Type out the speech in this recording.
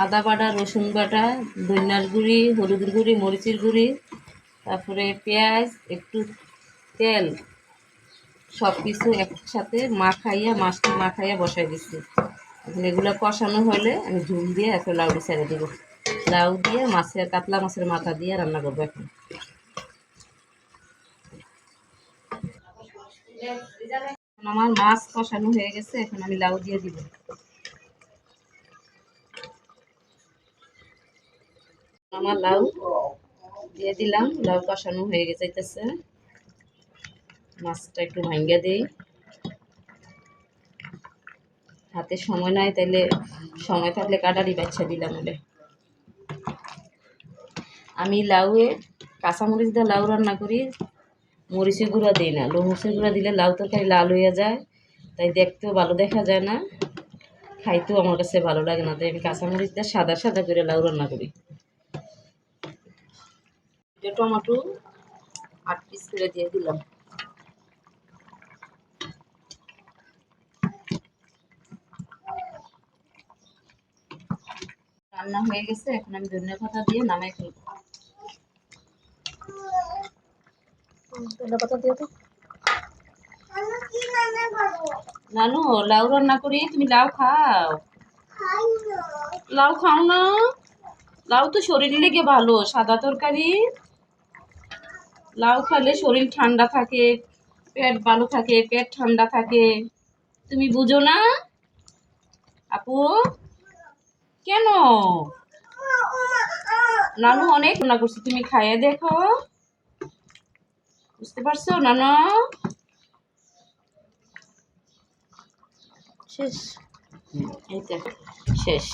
আদা বাটা, রসুন বাটা, ধনিয়ার গুঁড়ি, হলুদের গুঁড়ি, মরিচের গুঁড়ি, তারপরে পেঁয়াজ, একটু তেল, সব কিছু একসাথে মাছটি মাখাইয়া বসাই দিচ্ছি। এখন এগুলো কষানো হলে আমি ঝুল দিয়ে এখন লাউটি ছেড়ে দেবো। লাউ দিয়ে কাতলা মাছের মাথা দিয়ে রান্না করবো। এখন আমার মাছ কষানো হয়ে গেছে, এখন আমি লাউ দিয়ে দিব। আমার লাউ দিয়ে দিলাম, লাউ কষানো হয়ে যাইতেছে। মাছটা একটু ভাঙ্গা দিই, হাতে সময় নাই, তাইলে সময় থাকলে কাটারি বাচ্চা দিলাম। বলে আমি লাউয়ে কাঁচামরিচ দিয়ে লাউ রান্না করি, মরিচের গুঁড়া দিই না। মরিচের গুঁড়া দিলে লাউ তরকারি লাল হয়ে যায়, তাই দেখতেও ভালো দেখা যায় না, খাইতেও আমার কাছে ভালো লাগে না। তাই আমি কাঁচামরিচ দিয়ে সাদা সাদা করে লাউ রান্না করি। টমেটো 8 পিস করে দিয়ে দিলাম। রান্না হয়ে গেছে, এখন আমি ধনিয়া পাতা দিয়ে নামাই ফেলবো। ধনিয়া পাতা দিয়ে তো নানু, লাউ রান্না করি, তুমি লাউ খাও? লাউ খাও না? লাউ তো শরীরের লেগে ভালো, সাদা তরকারি। লাউ খেলে শরীর ঠান্ডা থাকে, পেট ভালো থাকে, পেট ঠান্ডা থাকে। তুমি বুঝো না আপু? কেন? নানু অনেক রান্না করছি, তুমি খাইয়ে দেখো। বুঝতে পারছো নানু? শেষ। এই তো শেষ।